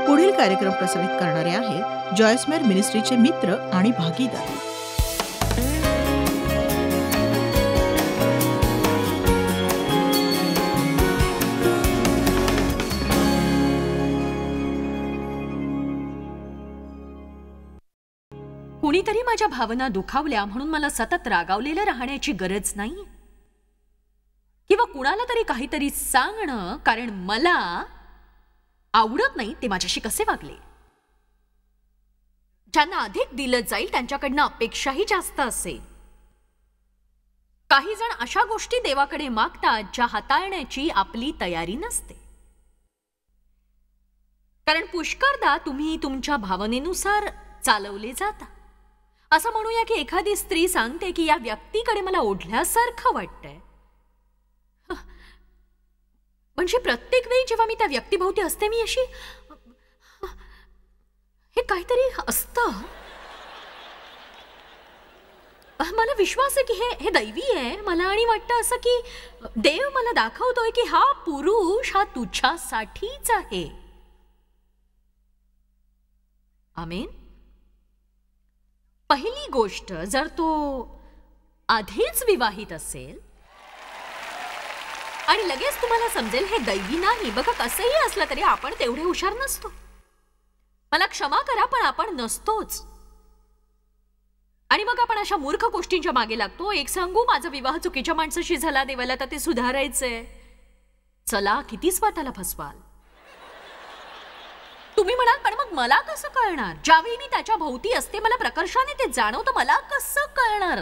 पुढील कार्यक्रम प्रसारित करणारे आहेत जॉयसमेर मिनिस्ट्रीचे मित्र आणि भागीदार. कुणीतरी माझ्या भावना दुखावल्या म्हणून मला सतत रागावलेलं राहण्याची गरज नाही, किंवा कुणाला तरी काहीतरी सांगणं कारण मला आवडत नाही ते माझ्याशी कसे वागले. ज्यांना अधिक दिलं जाईल त्यांच्याकडनं अपेक्षाही जास्त असेल. काही जण अशा गोष्टी देवाकडे मागतात ज्या हाताळण्याची आपली तयारी नसते, कारण पुष्कळदा तुम्ही तुमच्या भावनेनुसार चालवले जाता. असं म्हणूया की एखादी स्त्री सांगते की या व्यक्तीकडे मला ओढल्यासारखं वाटतंय. म्हणजे प्रत्येक वेळी जेव्हा मी त्या व्यक्तीभोवती असते मी अशी हे काहीतरी असतं. मला विश्वास आहे की हे दैवी आहे मला, आणि वाटतं असं की देव मला दाखवतोय की हा पुरुष हा तुझ्यासाठीच आहे. आमेन. पहिली गोष्ट, जर तो आधीच विवाहित असेल आणि लगेच तुम्हाला समजेल हे दैवी नाही. बघा, कसंही असलं तरी आपण तेवढे हुशार नसतो. मला क्षमा करा पण आपण नसतोच. आणि मग आपण अशा मूर्ख गोष्टींच्या मागे लागतो. एक सांगू, माझा विवाह चुकीच्या माणसाशी झाला, देवाला तर ते सुधारायचंय. चला, किती स्वतःला फसवाल तुम्ही. म्हणाल पण मग मला कसं कळणार? ज्यावेळी मी त्याच्या भोवती असते मला प्रकर्षाने ते जाणवतं. मला कसं कळणार?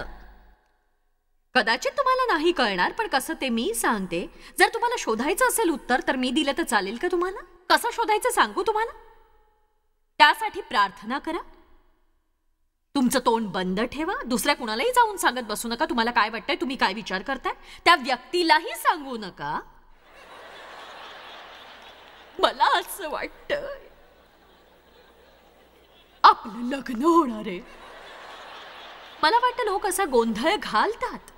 कदाचित तुम्हाला नाही कळणार, पण कसं ते मी सांगते. जर तुम्हाला शोधायचं असेल उत्तर तर मी दिलं तर चालेल का तुम्हाला? कसं शोधायचं सांगू तुम्हाला? त्यासाठी प्रार्थना करा. तुमचं तोंड बंद ठेवा. दुसऱ्या कुणालाही जाऊन सांगत बसू नका तुम्हाला काय वाटतंय, तुम्ही काय विचार करताय. त्या व्यक्तीलाही सांगू नका मला असं वाटतंय आपलं लग्न होणार आहे. मला वाटतं लोक असा गोंधळ घालतात.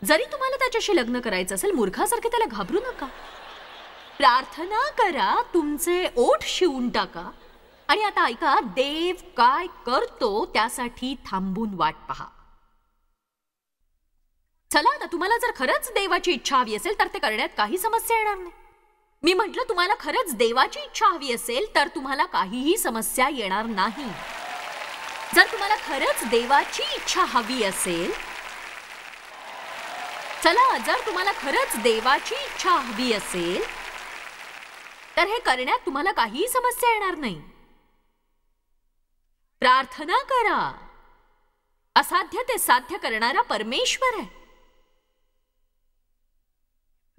जरी तुम्हाला त्याच्याशी लग्न करायचं असेल, मूर्खासारखे त्याला घाबरू नका. प्रार्थना करा, तुमचे ओठ शिवून टाका. आणि आता ऐका, देव काय करतो त्यासाठी थांबून वाट पहा. चला ना, तुम्हाला जर खरंच देवाची इच्छा हवी असेल तर ते करण्यात काही समस्या येणार नाही. मी म्हटलं, तुम्हाला खरंच देवाची इच्छा हवी असेल तर तुम्हाला काहीही समस्या येणार नाही. जर तुम्हाला खरंच देवाची इच्छा हवी असेल, चला, जर तुम्हाला खरंच देवाची इच्छा हवी असेल तर हे करण्यात तुम्हाला काहीही समस्या येणार नाही. प्रार्थना करा. असाध्य ते साध्य करणारा परमेश्वर आहे.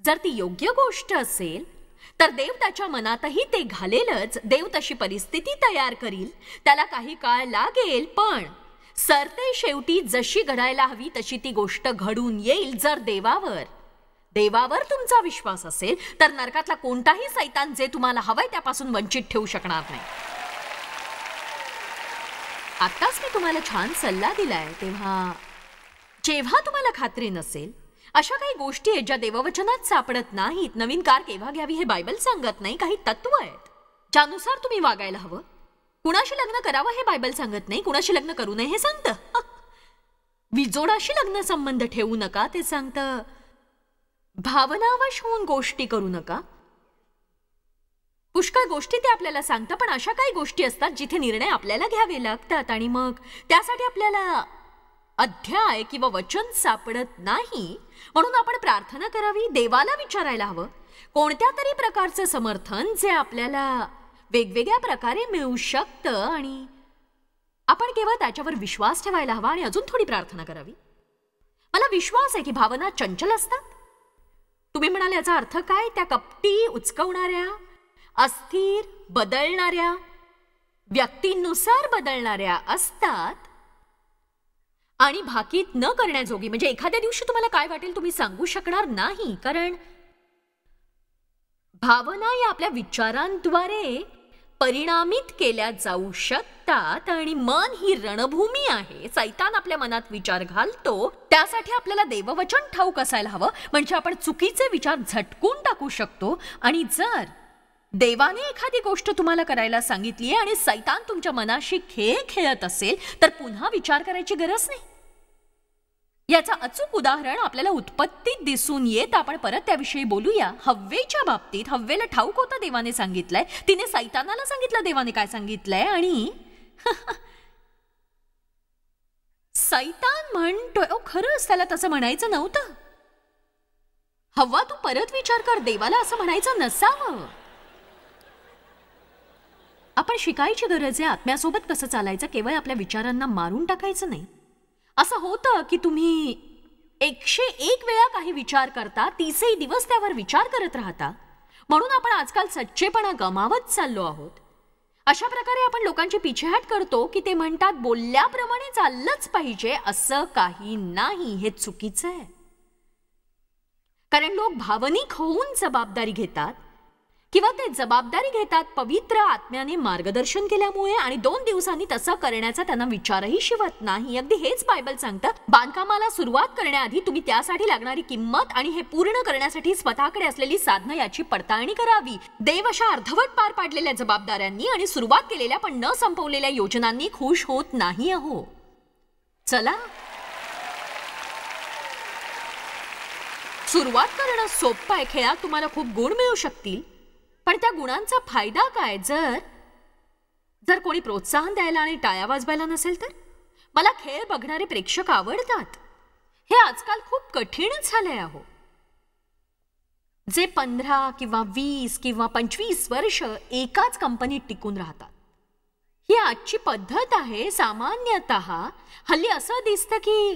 जर ती योग्य गोष्ट असेल तर देव त्याच्या मनातही ते घालेलच. देव तशी परिस्थिती तयार करील. त्याला काही काळ लागेल, पण सरते शेवटी जशी घडायला हवी तशी ती गोष्ट घडून येईल. जर देवावर तुमचा विश्वास असेल तर नरकातला कोणताही सैतान जे तुम्हाला हवंय त्यापासून वंचित ठेवू शकणार नाही. आत्ताच मी तुम्हाला छान सल्ला दिलाय, तेव्हा जेव्हा तुम्हाला खात्री नसेल, अशा काही गोष्टी आहेत ज्या देववचनात सापडत नाहीत. नवीन कार केव्हा घ्यावी हे बायबल सांगत नाही. काही तत्व आहेत ज्यानुसार तुम्ही वागायला हवं. कुणाशी लग्न करावं हे बायबल सांगत नाही. कुणाशी लग्न करू नये हे सांगतं. विजोडाशी लग्न संबंध ठेवू नका ते सांगतं. भावनावश होऊन गोष्टी करू नका. पुष्कळ गोष्टी ते आपल्याला सांगतं, पण अशा काही गोष्टी असतात जिथे निर्णय आपल्याला घ्यावे लागतात आणि मग त्यासाठी आपल्याला अध्याय किंवा वचन सापडत नाही. म्हणून आपण प्रार्थना करावी, देवाला विचारायला हवं कोणत्या तरी प्रकारचं समर्थन जे आपल्याला वेगवेगळ्या प्रकारे मिळू शकतं, आणि आपण केवळ त्याच्यावर विश्वास ठेवायला हवा आणि अजून थोडी प्रार्थना करावी. मला विश्वास आहे की भावना चंचल असतात. तुम्ही म्हणाल याचा अर्थ काय? त्या कपटी, उचकवणाऱ्या, अस्थिर, बदलणाऱ्या, व्यक्तीनुसार बदलणाऱ्या असतात आणि भाकीत न करण्याजोगी. म्हणजे एखाद्या दिवशी तुम्हाला काय वाटेल तुम्ही सांगू शकणार नाही, कारण भावना या आपल्या विचारांद्वारे परिणामित केल्या जाऊ शकतात. आणि मन ही रणभूमी आहे. सैतान आपल्या मनात विचार घालतो. त्यासाठी आपल्याला देववचन ठाऊक असायला हवं, म्हणजे आपण चुकीचे विचार झटकून टाकू शकतो. आणि जर देवाने एखादी गोष्ट तुम्हाला करायला सांगितली आहे आणि सैतान तुमच्या मनाशी खेळ खेळत असेल तर पुन्हा विचार करायची गरज नाही. याचं अचूक उदाहरण आपल्याला उत्पत्तीत दिसून येत. आपण परत त्याविषयी बोलूया. हव्वेच्या बाबतीत हव्वेला ठाऊक होतं देवाने सांगितलंय, तिने सैतानाला सांगितलं देवाने काय सांगितलंय, आणि सैतान म्हणतोय खरंच त्याला तसं म्हणायचं नव्हतं. हव्वा, तू परत विचार कर, देवाला असं म्हणायचं नसावं. आपण शिकायची गरज आहे आत्म्यासोबत कसं चालायचं, केवळ आपल्या विचारांना मारून टाकायचं नाही. असं होतं की तुम्ही 101 वेळा काही विचार करता, 30 दिवस त्यावर विचार करत राहता, म्हणून आपण आजकाल सच्चेपणा गमावत चाललो आहोत. अशा प्रकारे आपण लोकांची पिछेहाट करतो की ते म्हणतात बोलल्याप्रमाणे चाललंच पाहिजे. असं काही नाही, हे चुकीचं आहे. कारण लोक भावनिक होऊन जबाबदारी घेतात किंवा ते जबाबदारी घेतात पवित्र आत्म्याने मार्गदर्शन केल्यामुळे, आणि 2 दिवसांनी तसं करण्याचा त्यांना विचारही शिवत नाही. अगदी हेच बायबल सांगतं. बांधकामाला सुरुवात करण्याआधी तुम्ही त्यासाठी लागणारी किंमत आणि हे पूर्ण करण्यासाठी स्वतःकडे असलेली साधनं याची पडताळणी करावी. देव अशा अर्धवट पार पाडलेल्या जबाबदाऱ्यांनी आणि सुरुवात केलेल्या पण न संपवलेल्या योजनांनी खुश होत नाही आहो. चला, सुरुवात करणं सोपं आहे. खेळात तुम्हाला खूप गुण मिळू शकतील, पण त्या गुणांचा फायदा काय जर कोणी प्रोत्साहन द्यायला आणि टाळ्या वाजवायला नसेल तर? मला खेळ बघणारे प्रेक्षक आवडतात. हे आजकाल खूप कठीण झालंय आहो. जे 15 किंवा 20 किंवा 25 वर्ष एकाच कंपनीत टिकून राहतात, ही आजची पद्धत आहे. सामान्यतः हल्ली असं दिसतं की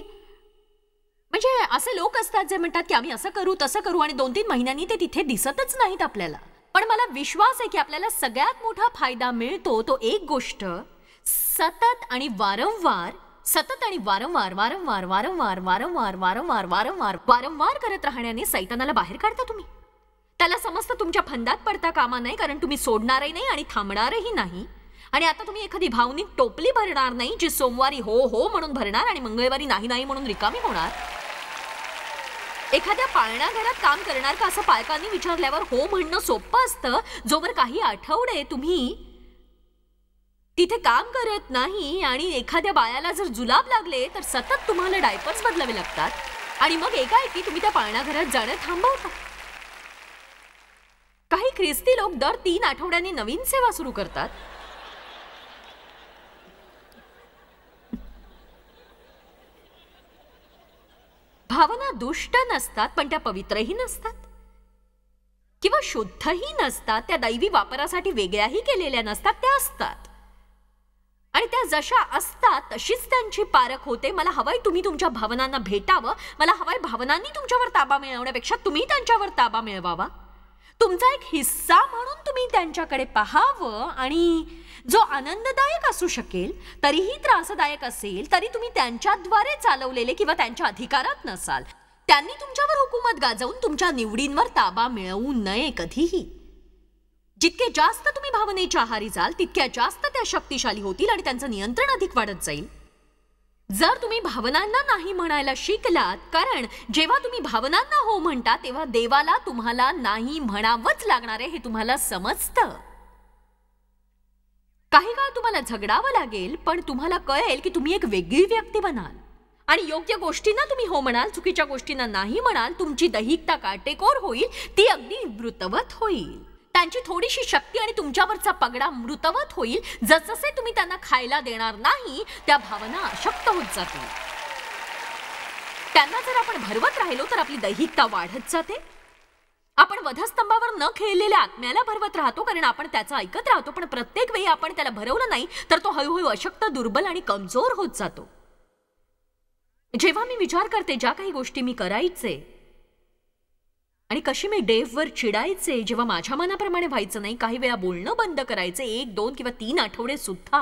म्हणजे असे लोक असतात जे म्हणतात की आम्ही असं करू तसं करू, आणि 2-3 महिन्यांनी ते तिथे दिसतच नाहीत आपल्याला. पण मला विश्वास आहे की आपल्याला सगळ्यात मोठा फायदा मिळतो तो एक गोष्ट, सतत आणि वारंवार वारंवार करत राहण्याने सैतानाला बाहेर काढता तुम्ही. त्याला समजतं तुमच्या फंदात पडता कामा नाही, कारण तुम्ही सोडणारही नाही आणि थांबणारही नाही. आणि आता तुम्ही एखादी भावनिक टोपली भरणार नाही जी सोमवारी हो हो म्हणून भरणार आणि मंगळवारी नाही नाही म्हणून रिकामी होणार. एखाद्या पाळणा घरात काम करणार का असं पालकांनी विचारल्यावर हो म्हणणं सोपं असतं. जोवर काही आठवडे तुम्ही तिथे काम करत नाही आणि एखाद्या बाळाला जर जुलाब लागले तर सतत तुम्हाला डायपर्स बदलावे लागतात, आणि मग एकाएकी तुम्ही त्या पाळणा घरात जाणं थांबवता. काही ख्रिस्ती लोक दर 3 आठवड्यांनी नवीन सेवा सुरू करतात. भावना दुष्ट नसतात, पण त्या पवित्रही नसतात किंवा शुद्धही नसतात. त्या दैवी वापरासाठी वेगळ्याही केलेल्या नसतात, त्या असतात. आणि त्या जशा असतात तशीच त्यांची पारख होते. मला हवंय तुम्ही तुमच्या भावनांना भेटावं. मला हवंय भावनांनी तुमच्यावर ताबा मिळवण्यापेक्षा तुम्ही त्यांच्यावर ताबा मिळवावा. तुमचा एक हिस्सा म्हणून तुम्ही त्यांच्याकडे पाहावं, आणि जो आनंददायक असू शकेल तरीही त्रासदायक असेल तरी तुम्ही त्यांच्याद्वारे चालवलेले किंवा त्यांच्या अधिकारात नसाल. त्यांनी तुमच्यावर हुकूमत गाजवून तुमच्या निवडींवर ताबा मिळवू नये कधीही. जितके जास्त तुम्ही भावनेच्या आहारी जाल तितक्या जास्त त्या शक्तिशाली होतील आणि त्यांचं नियंत्रण अधिक वाढत जाईल. जर तुम्ही भावनांना नाही म्हणायला शिकलात, कारण जेव्हा तुम्ही भावनांना हो म्हणता तेव्हा देवाला तुम्हाला नाही म्हणावंच लागणार आहे हे तुम्हाला समजतं. काही काळ तुम्हाला झगडावं लागेल, पण तुम्हाला कळेल की तुम्ही एक वेगळी व्यक्ती बनाल आणि योग्य गोष्टींना तुम्ही हो म्हणाल, चुकीच्या गोष्टींना नाही म्हणाल. तुमची दैहिकता काटेकोर होईल, ती अगदी मृतवत होईल. त्यांची थोडीशी शक्ती आणि तुमच्यावरचा पगडा मृतवत होईल. जसजसे तुम्ही त्यांना खायला देणार नाही त्या भावना अशक्त होत जातील. त्यांना जर आपण भरवत राहिलो तर आपली दैहिकता वाढत जाते. आपण वधस्तंभावर न खेळलेल्या आत्म्याला भरवत राहतो, कारण आपण त्याचं ऐकत राहतो, पण प्रत्येक वेळी आपण त्याला भरवलं नाही तर तो हळूहळू अशक्त, दुर्बल आणि कमजोर होत जातो. जेव्हा मी विचार करते ज्या काही गोष्टी मी करायचे आणि कशी मी डेव्हवर चिडायचे, जेव्हा माझ्या मनाप्रमाणे व्हायचं नाही, काही वेळा बोलणं बंद करायचे 1, 2 किंवा 3 आठवडे सुद्धा,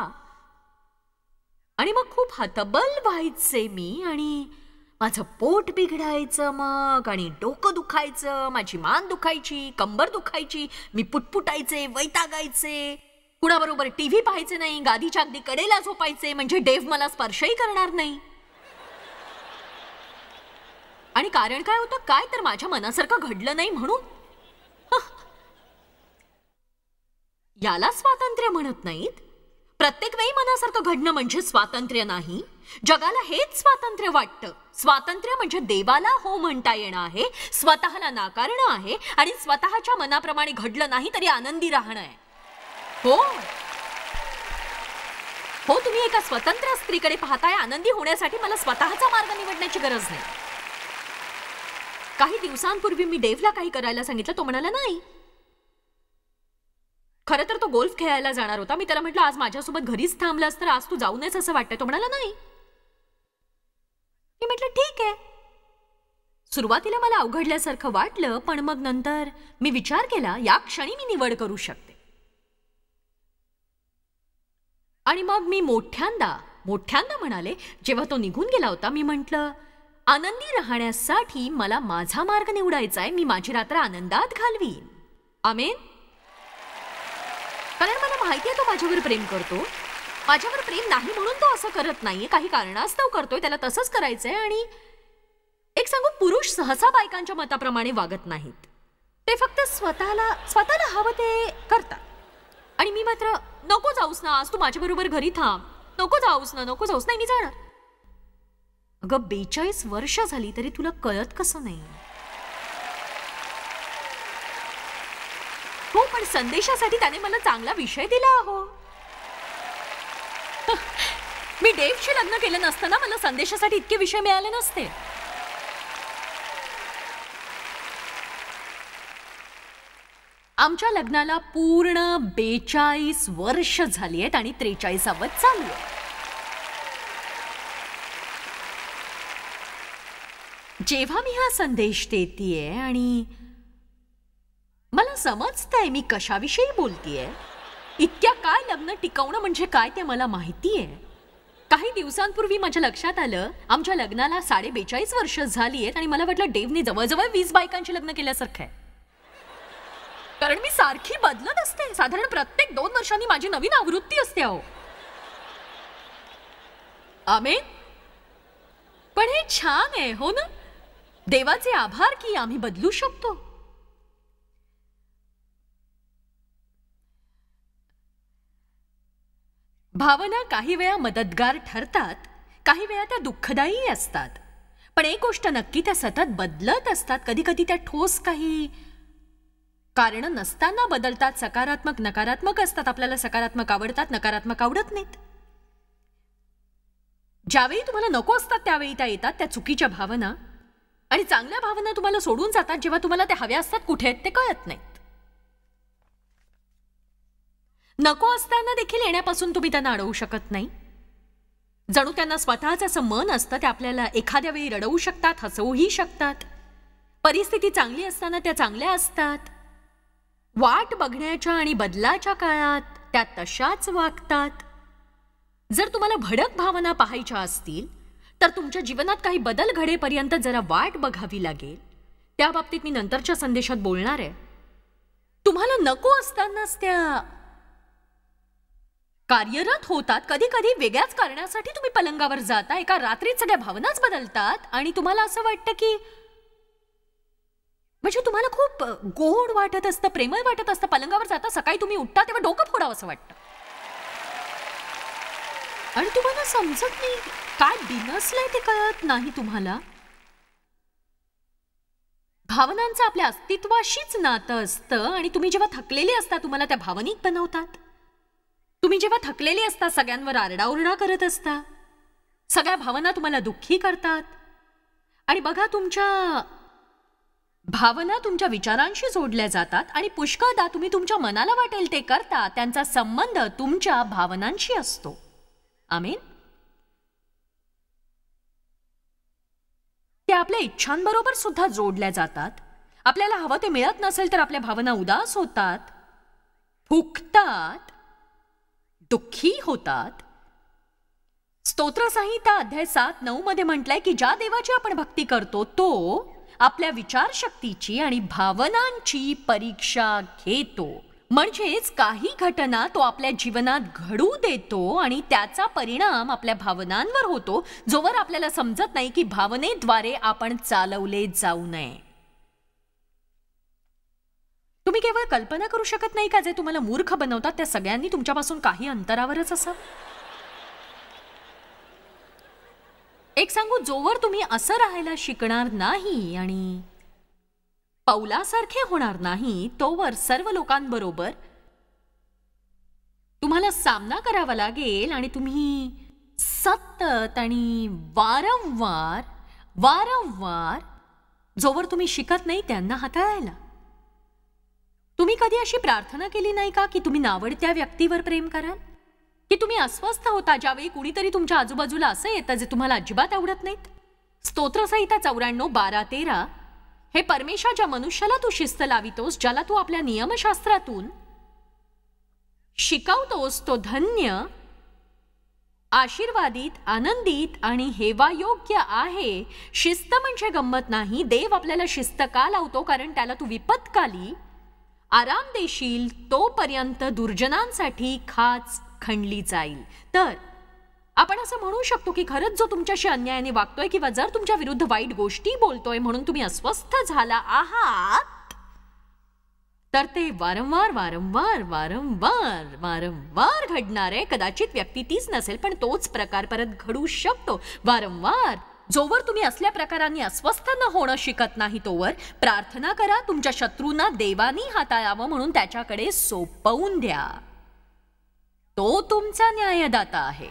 आणि मग खूप हतबल व्हायचे मी, आणि माझं पोट बिघडायचं मग, आणि डोकं दुखायचं, माझी मान दुखायची, कंबर दुखायची, मी पुटपुटायचे, वैतागायचे, कुणाबरोबर टीव्ही पाहायचे नाही, गादीच्या अगदी कडेला झोपायचे म्हणजे डेव्ह मला स्पर्शही करणार नाही. आणि कारण काय होतं, काय तर माझ्या मनासारखं घडलं नाही म्हणून. याला स्वातंत्र्य म्हणत नाहीत. प्रत्येक वेळी मनासारखं घडणं म्हणजे स्वातंत्र्य नाही. जगाला हेच स्वातंत्र्य वाटतं. स्वातंत्र्य म्हणजे देवाला हो म्हणता येणं आहे, स्वतःला नाकारणं आहे आणि स्वतःच्या मनाप्रमाणे घडलं नाही तरी आनंदी राहणं आहे. हो हो, तुम्ही एका स्वतंत्र स्त्रीकडे पाहताय. आनंदी होण्यासाठी मला स्वतःचा मार्ग निवडण्याची गरज नाही. काही दिवसांपूर्वी मी देवला काही करायला सांगितलं, तो म्हणाला नाही. खरं तर तो गोल्फ खेळायला जाणार होता. मी त्याला म्हटलं आज माझ्यासोबत घरीच थांबलास तर आज तू जाऊ नयेस असं वाटतंय. तो म्हणाला नाही. मी म्हटलं ठीक आहे. सुरुवातीला मला अवघडल्यासारखं वाटलं, पण मग नंतर मी विचार केला या क्षणी मी निवड करू शकते. आणि मग मी मोठ्यांदा म्हणाले. जेव्हा तो निघून गेला होता मी म्हटलं आनंदी राहण्यासाठी मला माझा मार्ग निवडायचा आहे. मी माझी रात्र आनंदात घालवीन. आमेन. कारण मला माहिती आहे तो माझ्यावर प्रेम करतो. माझ्यावर प्रेम नाही म्हणून तो असं करत नाहीये. काही कारणास्तव करतोय. त्याला तसंच करायचंय. आणि एक सांगू, पुरुष सहसा बायकांच्या मताप्रमाणे वागत नाहीत. ते फक्त स्वतःला हवं ते करतात. आणि मी मात्र नको जाऊस ना, आज तू माझ्याबरोबर घरी थांब. नको जाऊस ना. नाही, मी जाणार. अगं 42 वर्ष झाली तरी तुला कळत कसं नाही? हो, पण संदेशासाठी त्याने मला चांगला विषय दिला. हो, मी डेव्हशी लग्न केलं नसताना मला संदेशासाठी इतके विषय मिळाले नसते. आमच्या लग्नाला पूर्ण 42 वर्ष झाली आहेत आणि 43वी चालू आहे. जेव्हा मी हा संदेश देतीये आणि मला समजतंय मी कशाविषयी बोलतीये. इतक्या काय लग्न टिकवणं म्हणजे काय ते मला माहितीये. काही दिवसांपूर्वी माझ्या लक्षात आलं आमच्या लग्नाला 42.5 वर्ष झाली आहेत आणि मला वाटलं डेव्हने जवळजवळ 20 बायकांची लग्न केल्यासारखं आहे. कारण मी सारखी बदलत असते. साधारण प्रत्येक 2 वर्षांनी माझी नवीन आवृत्ती असते. अहो, आमेन. पण हे छान आहे हो ना. देवाचे आभार की आम्ही बदलू शकतो. भावना काही वेळा मदतगार ठरतात, काही वेळा त्या दुःखदायी असतात. पण एक गोष्ट नक्की, त्या सतत बदलत असतात. कधी कधी त्या ठोस काही कारण नसताना बदलतात. सकारात्मक नकारात्मक असतात. आपल्याला सकारात्मक आवडतात, नकारात्मक आवडत नाहीत. ज्यावेळी तुम्हाला नको असतात त्यावेळी त्या येतात, त्या चुकीच्या भावना. आणि चांगल्या भावना तुम्हाला सोडून जातात जेव्हा तुम्हाला त्या हव्या असतात. कुठे आहेत ते कळत नाहीत. नको असताना देखील येण्यापासून तुम्ही त्यांना अडवू शकत नाही. जणू त्यांना स्वतःच असं मन असतं. ते आपल्याला एखाद्या वेळी रडवू शकतात, हसवूही शकतात. परिस्थिती चांगली असताना त्या चांगल्या असतात. वाट बघण्याच्या आणि बदलाच्या काळात त्या तशाच वागतात. जर तुम्हाला भडक भावना पाहायच्या असतील तर तुमच्या जीवनात काही बदल घडेपर्यंत जरा वाट बघावी लागेल. त्या बाबतीत मी नंतरच्या संदेशात बोलणार आहे. तुम्हाला नको असतानाच त्या कार्यरत होतात. कधी कधी वेगळ्याच कारणासाठी तुम्ही पलंगावर जाता. एका रात्रीत सगळ्या भावनाच बदलतात आणि तुम्हाला असं वाटतं की म्हणजे तुम्हाला खूप गोड वाटत असतं, प्रेमळ वाटत असतं. पलंगावर जाता, सकाळी तुम्ही उठता तेव्हा डोकं फोडावं असं वाटतं. आणि तुम्हाला समजत नाही काय बिनसलंय ते कळत नाही तुम्हाला. भावनांचं आपल्या अस्तित्वाशीच नातं असतं आणि तुम्ही जेव्हा थकलेले असता तुम्हाला त्या भावनिक बनवतात. तुम्ही जेव्हा थकलेले असता सगळ्यांवर आरडाओरडा करत असता. सगळ्या भावना तुम्हाला दुःखी करतात. आणि बघा, तुमच्या भावना तुमच्या विचारांशी जोडल्या जातात आणि पुष्कळदा तुम्ही तुमच्या मनाला वाटेल ते करता. त्यांचा संबंध तुमच्या भावनांशी असतो. आमेन. ते आपल्या इच्छांबरोबर सुद्धा जोडल्या जातात. आपल्याला हवं ते मिळत नसेल तर आपल्या भावना उदास होतात, फुकतात, दुःखी होतात. स्तोत्रसंहिता अध्याय 7-9 मध्ये म्हटलंय की ज्या देवाची आपण भक्ती करतो तो आपल्या विचारशक्तीची आणि भावनांची परीक्षा घेतो. म्हणजेच काही घटना तो आपल्या जीवनात घडू देतो आणि त्याचा परिणाम आपल्या भावनांवर होतो, जोवर आपल्याला समजत नाही की भावनेद्वारे आपण चालवले जाऊ नये. तुम्ही केवळ कल्पना करू शकत नाही का जे तुम्हाला मूर्ख बनवतात त्या सगळ्यांनी तुमच्यापासून काही अंतरावरच असावं? एक सांगू, जोवर तुम्ही असं राहायला शिकणार नाही आणि पौलासारखे होणार नाही तोवर सर्व लोकांबरोबर तुम्हाला सामना करावा लागेल आणि तुम्ही सतत आणि वारंवार वारंवार जोवर तुम्ही शिकत नाही त्यांना हाताळायला. तुम्ही कधी अशी प्रार्थना केली नाही का की तुम्ही नावडत्या व्यक्तीवर प्रेम कराल? की तुम्ही अस्वस्थ होता ज्यावेळी कुणीतरी तुमच्या आजूबाजूला असं येतं जे तुम्हाला अजिबात आवडत नाहीत? स्तोत्रसंहिता 94:12-13 हे परमेश्वर ज्या मनुष्याला तू शिस्त लावितोस, ज्याला तू आपल्या नियमशास्त्रातून शिकवतोस, तो धन्य, आशीर्वादित, आनंदित आणि हेवायोग्य आहे. शिस्त म्हणजे गंमत नाही. देव आपल्याला शिस्त का लावतो? कारण त्याला तू विपत्काली आराम देशील तोपर्यंत दुर्जनांसाठी खाच खणली जाईल. तर आपण असं म्हणू शकतो की खरंच जो तुमच्याशी अन्यायाने वागतोय किंवा जर तुमच्या विरुद्ध वाईट गोष्टी बोलतोय म्हणून तुम्ही अस्वस्थ झाला आहात, तर ते वारंवार वारंवार वारंवार वारंवार घडणारे, कदाचित व्यक्ती तीच नसेल पण तोच प्रकार परत घडू शकतो वारंवार. जोवर तुम्ही असल्या प्रकारांनी अस्वस्थ न होणं शिकत नाही तोवर प्रार्थना करा तुमच्या शत्रूंना देवानी हाताळावं म्हणून त्याच्याकडे सोपवून द्या. तो तुमचा न्यायदाता आहे.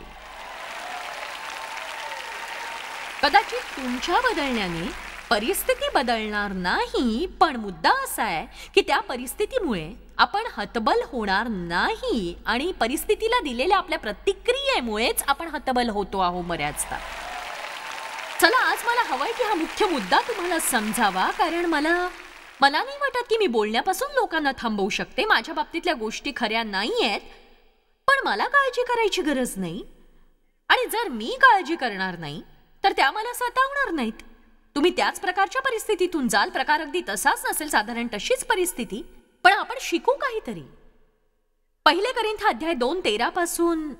कदाचित तुमच्या बदलण्याने परिस्थिती बदलणार नाही, पण मुद्दा असा आहे की त्या परिस्थितीमुळे आपण हतबल होणार नाही आणि परिस्थितीला दिलेल्या आपल्या प्रतिक्रियेमुळेच आपण हतबल होतो आहोत बऱ्याचदा. चला, आज मला हवंय की हा मुख्य मुद्दा तुम्हाला समजावा, कारण मला नाही वाटत की मी बोलण्यापासून लोकांना थांबवू शकते. माझ्या बाबतीतल्या गोष्टी खऱ्या नाहीयेत, पण मला काळजी करायची गरज नाही. आणि जर मी काळजी करणार नाही तर त्या मला सतावणार नाहीत. तुम्ही त्याच प्रकारच्या परिस्थितीतून जाल. प्रकार अगदी तसाच नसेल, साधारण तशीच परिस्थिती, पण आपण शिकू काहीतरी. 1 कोरिंथ अध्याय 2:13 पासून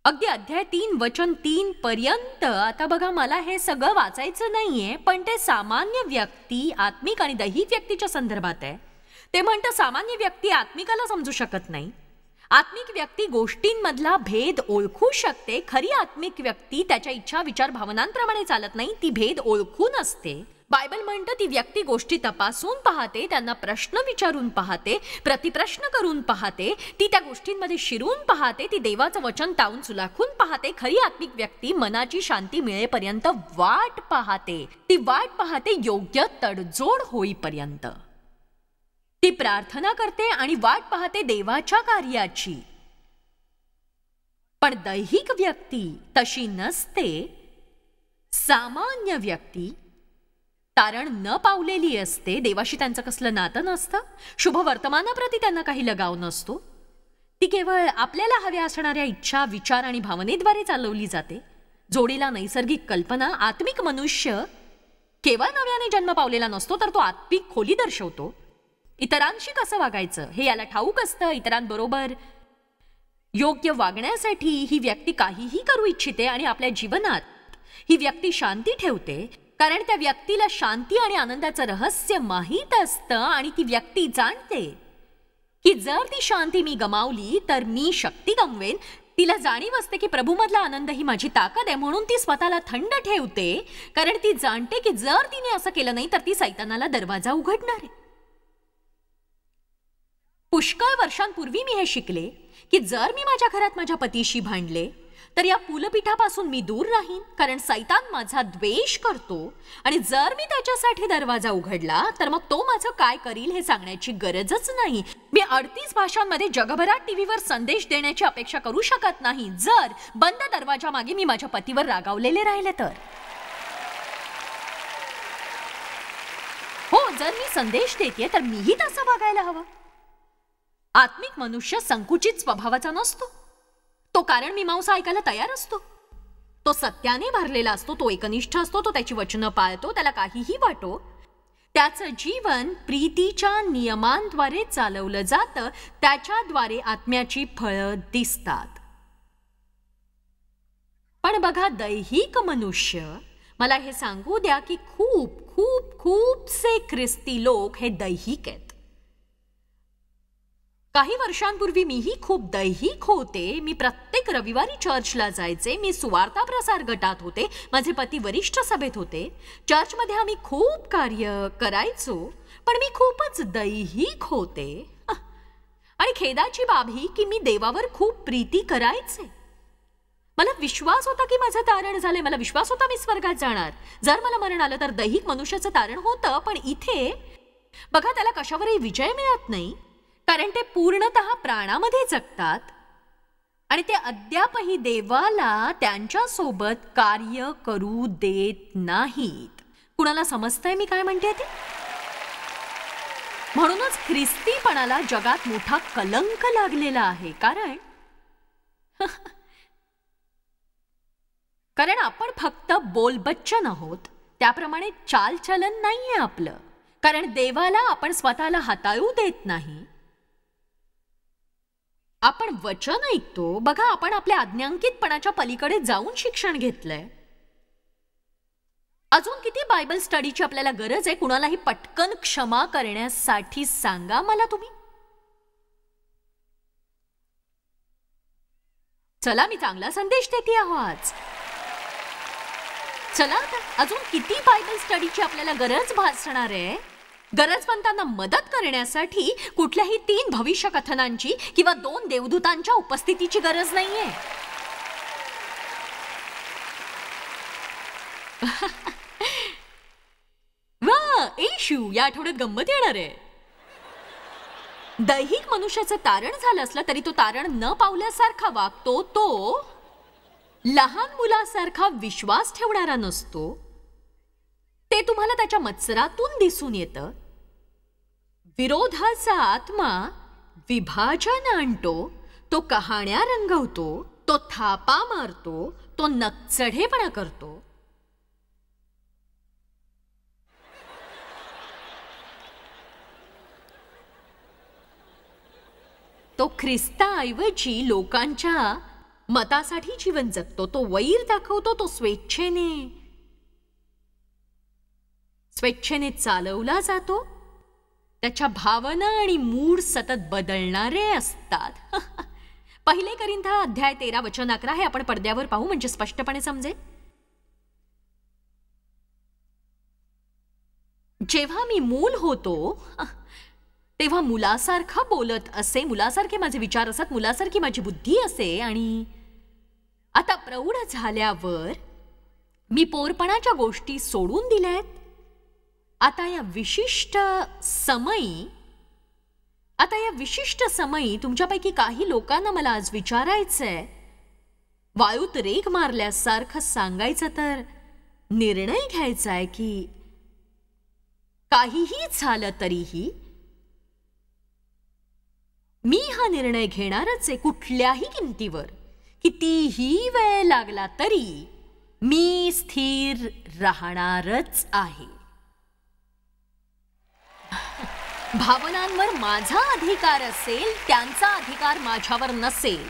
अगदी अध्याय 3:3 पर्यंत. आता बघा, मला हे सगळं वाचायचं नाहीये, पण ते सामान्य व्यक्ती, आत्मिक आणि दैहिक व्यक्तीच्या संदर्भात आहे. ते म्हणतं सामान्य व्यक्ती आत्मिकाला समजू शकत नाही. आत्मिक व्यक्ती गोष्टींमधला भेद ओळखू शकते. खरी आत्मिक व्यक्ती त्याच्या इच्छा, विचार, भावनांप्रमाणे चालत नाही, ती भेद ओळखून असते. बायबल म्हणतं ती व्यक्ती गोष्टी तपासून पाहते, त्यांना प्रश्न विचारून पाहते, प्रतिप्रश्न करून पाहते, ती त्या गोष्टींमध्ये शिरून पाहते, ती देवाचं वचन तावून सुलाखून पाहते. खरी आत्मिक व्यक्ती मनाची शांती मिळेपर्यंत वाट पाहते. ती वाट पाहते योग्य तडजोड होईपर्यंत. ती प्रार्थना करते आणि वाट पाहते देवाच्या कार्याची. पण दैहिक व्यक्ती तशी नसते. सामान्य व्यक्ती तारण न पावलेली असते. देवाशी त्यांचं कसलं नातं नसतं. शुभ वर्तमानाप्रती त्यांना काही लगाव नसतो. ती केवळ आपल्याला हव्या असणाऱ्या इच्छा, विचार आणि भावनेद्वारे चालवली जाते. जोडीला नैसर्गिक कल्पना. आत्मिक मनुष्य केवळ नव्याने जन्म पावलेला नसतो, तर तो आत्मिक खोली दर्शवतो. इतरांशी कसं वागायचं हे याला ठाऊक असतं. इतरांबरोबर योग्य वागण्यासाठी ही व्यक्ती काहीही करू इच्छिते आणि आपल्या जीवनात ही व्यक्ती शांती ठेवते, कारण त्या व्यक्तीला शांती आणि आनंदाचं रहस्य माहीत असतं. आणि ती व्यक्ती जाणते की जर ती शांती मी गमावली तर मी शक्ती गमवेन. तिला जाणीव असते की प्रभूमधला आनंद ही माझी ताकद आहे, म्हणून ती स्वतःला थंड ठेवते, कारण ती जाणते की जर तिने असं केलं नाही तर ती सैतानाला दरवाजा उघडणार आहे. पुष्कळ वर्षांपूर्वी मी हे शिकले की जर मी माझ्या घरात माझ्या पतीशी भांडले तर या पुलपीठापासून मी दूर राहीन, कारण सैतान माझा द्वेष करतो. आणि जर मी त्याच्यासाठी दरवाजा उघडला तर मग तो माझं काय करील हे सांगण्याची गरजच नाही. मी 38 भाषांमध्ये जगभरात टीव्हीवर संदेश देण्याची अपेक्षा करू शकत नाही जर बंद दरवाजा मागे मी माझ्या पतीवर रागावलेले राहिले तर. हो, जर मी संदेश देते तर मीही तसं वागायला हवं. आत्मिक मनुष्य संकुचित स्वभावाचा नसतो. तो कारण मीमांसा ऐकायला तयार असतो. तो सत्याने भरलेला असतो. तो एकनिष्ठ असतो. तो त्याची वचनं पाळतो. त्याला काहीही वाटो. त्याचं जीवन प्रीतीच्या नियमांद्वारे चालवलं जातं. त्याच्याद्वारे आत्म्याची फळं दिसतात. पण बघा, दैहिक मनुष्य, मला हे सांगू द्या की खूप खूप खूपसे ख्रिस्ती लोक हे दैहिक आहेत. काही वर्षांपूर्वी मीही खूप दैहिक होते. मी प्रत्येक रविवारी चर्चला जायचे. मी सुवार्ता प्रसार गटात होते. माझे पती वरिष्ठ सभेत होते. चर्चमध्ये आम्ही खूप कार्य करायचो, पण मी खूपच दैहिक होते. आणि खेदाची बाब ही की मी देवावर खूप प्रीती करायचे. मला विश्वास होता की माझं तारण झालंय. मला विश्वास होता मी स्वर्गात जाणार. जर मला मरण आलं तर दैहिक मनुष्याचं तारण होतं. पण इथे बघा, त्याला कशावरही विजय मिळत नाही, कारण ते पूर्णतः प्राणामध्ये जगतात आणि ते अद्यापही देवाला त्यांच्या सोबत कार्य करू देत नाहीत. कुणाला समजतंय मी काय म्हणते ते? म्हणूनच ख्रिस्तीपणाला जगात मोठा कलंक लागलेला आहे. कारण आपण फक्त बोलबच्चन आहोत, त्याप्रमाणे चालचलन नाहीये आपलं. कारण देवाला आपण स्वतःला हाताळू देत नाही. आपण वचन ऐकतो. बघा, आपण आपल्या आज्ञांकितपणाच्या पलीकडे जाऊन शिक्षण घेतलंय. अजून किती बायबल स्टडीची आपल्याला गरज आहे? कुणालाही पटकन क्षमा करण्यासाठी सांगा मला तुम्ही. चला, मी चांगला संदेश देते आहोत. चला, अजून किती बायबल स्टडीची आपल्याला गरज भासणार आहे? गरजवंतांना मदत करण्यासाठी कुठल्याही 3 भविष्य कथनांची किंवा 2 देवदूतांच्या उपस्थितीची गरज नाहीये. वा, येशू, या आठवड्यात गंमत येणार आहे. दैहिक मनुष्याचं तारण झालं असलं तरी तो तारण न पावल्यासारखा वागतो. तो लहान मुलासारखा विश्वास ठेवणारा नसतो. ते तुम्हाला त्याच्या मत्सरातून दिसून येतं. विरोधाचा आत्मा विभाजन आणतो. तो कहाण्या रंगवतो. तो थापा मारतो. तो नकचढेपणा करतो. तो ख्रिस्ताऐवजी लोकांच्या मतासाठी जीवन जगतो. तो वैर दाखवतो. तो स्वेच्छेने चालवला जातो. त्याच्या भावना आणि मूड सतत बदलणारे असतात. 1 कोरिंथी अध्याय 13 वचन 11 हे आपण पडद्यावर पाहू, म्हणजे स्पष्टपणे समजेल. जेव्हा मी मूल होतो तेव्हा मुलासारखा बोलत असे, मुलासारखे माझे विचार असत, मुलासारखी माझी बुद्धी असे. आणि आता प्रौढ झाल्यावर मी पोरपणाच्या गोष्टी सोडून दिल्यात. आता या विशिष्ट समयी तुमच्यापैकी काही लोकांना मला आज विचारायचंय, वायूत रेग मारल्यासारखं सांगायचं तर निर्णय घ्यायचा आहे की काहीही झालं तरीही मी हा निर्णय घेणारच आहे. कुठल्याही किमतीवर, कितीही वेळ लागला तरी मी स्थिर राहणारच आहे. भावनांवर माझा अधिकार असेल, त्यांचा अधिकार माझ्यावर नसेल.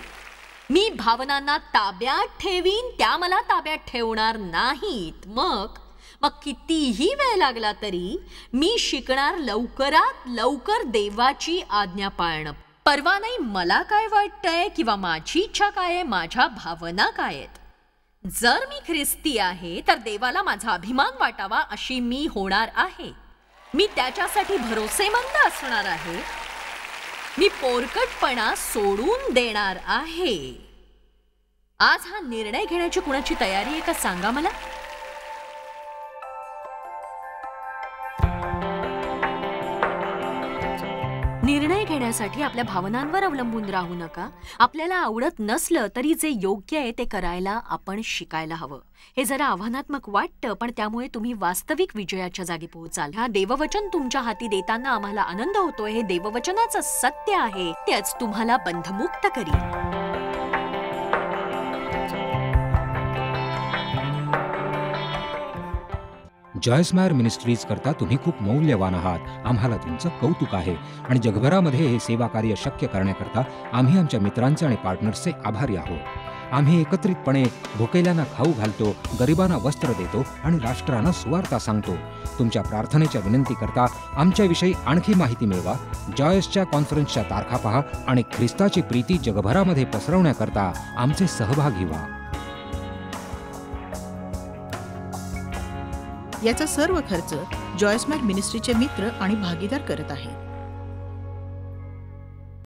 मी भावनांना ताब्यात ठेवीन, त्या मला ताब्यात ठेवणार नाहीत. मग कितीही वेळ लागला तरी मी शिकणार लवकरात लवकर देवाची आज्ञा पाळणं. परवा नाही मला काय वाटतंय किंवा माझी इच्छा काय आहे, माझ्या भावना काय आहेत. जर मी ख्रिस्ती आहे तर देवाला माझा अभिमान वाटावा अशी मी होणार आहे. मी त्याच्यासाठी भरोसेमंद असणार आहे. मी पोरकटपणा सोडून देणार आहे. आज हा निर्णय घेण्याची कुणाची तयारी आहे का सांगा मला. निर्णय घेण्यासाठी आपल्या भावनांवर अवलंबून राहू नका. आपल्याला आवडत नसलं तरी जे योग्य आहे ते करायला आपण शिकायला हवं. हे जरा आव्हानात्मक वाटतं, पण त्यामुळे तुम्ही वास्तविक विजयाच्या जागी पोहोचाल. हा देववचन तुमच्या हाती देताना आम्हाला आनंद होतोय. हे देववचनाचं सत्य आहे, तेच तुम्हाला बंधमुक्त करील. जॉयस्मायर मिनिस्ट्रीज करता तुम्ही खूप मौल्यवान आहात. आम्हाला तुमचं कौतुक आहे आणि जगभरामध्ये हे सेवा कार्य शक्य करण्याकरता आम्ही आमच्या मित्रांचे आणि पार्टनर्सचे आभारी आहोत. आम्ही एकत्रितपणे भुकेल्यांना खाऊ घालतो, गरिबांना वस्त्र देतो आणि राष्ट्रांना सुवार्ता सांगतो. तुमच्या प्रार्थनेच्या विनंती करता आमच्याविषयी आणखी माहिती मिळवा. जॉयसच्या कॉन्फरन्सच्या तारखा पहा आणि ख्रिस्ताची प्रीती जगभरामध्ये पसरवण्याकरता आमचे सहभागी व्हा. याचा सर्व खर्च जॉयसमेर मिनिस्ट्रीचे मित्र आणि भागीदार करत आहेत.